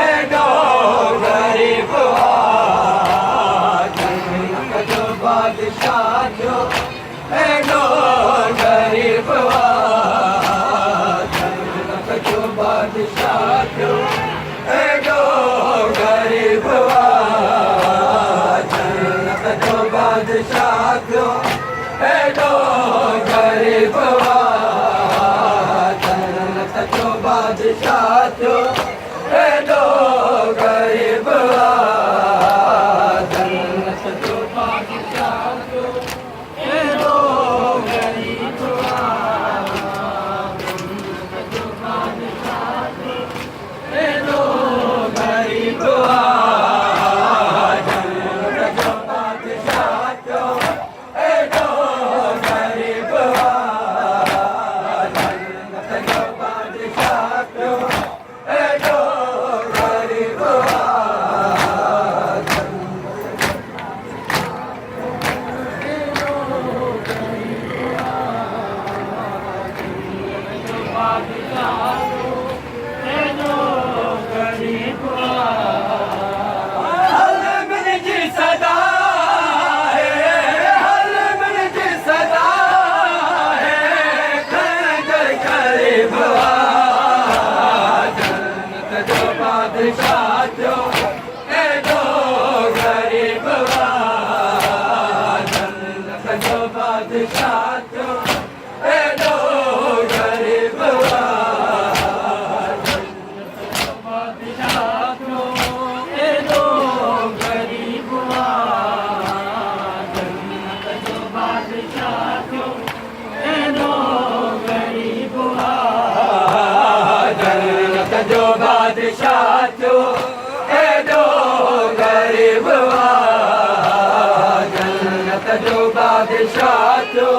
एडो गरीब जो बादशाह जो एडो गरीब जो बादशाह जो एडो गरीब जो बादशाह जो एडो गरीब जो बादशाह जो एडो गरीब जो बादशाह जो एडो गरीब जो बादशाह जो एडो गरीब जो बादशाह जो एडो गरीब जो बादशाह जो एडो गरीब बादशाह जो एडो गरीब जो बादशाह जो एडो गरीब बादशाह जो एडो गरीब जो बादशाह जो एडो गरीब जो बादशाह जो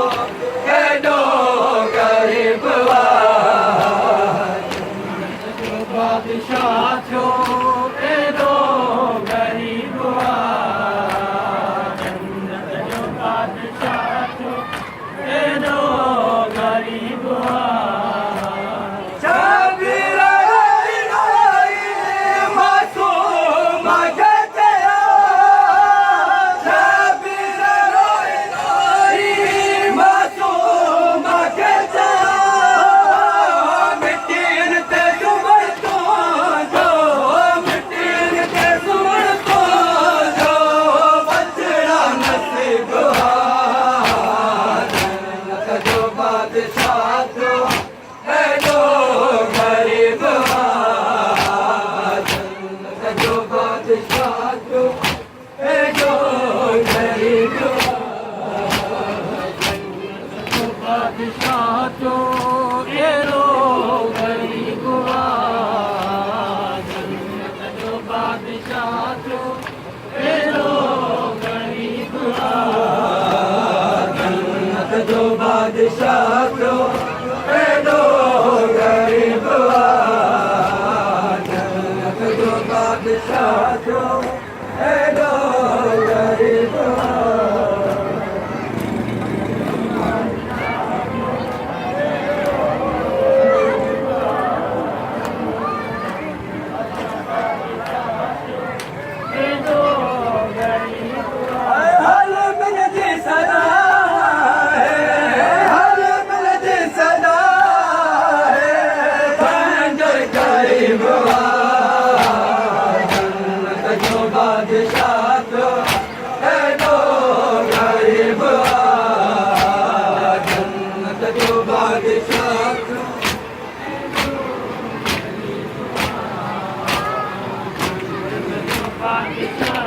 एडो गरीब जो बादशाह जो एडो गरीब जो बादशाह जो एडो गरीब जो बादशाह जो एडो गरीब बादशाह जो एडो गरीब जो बादशाह जो एडो गरीब जो बादशाह जो एडो गरीब जो बादशाह जो एडो गरीब बादशाह जो एडो गरीब जो बादशाह जो बादशाह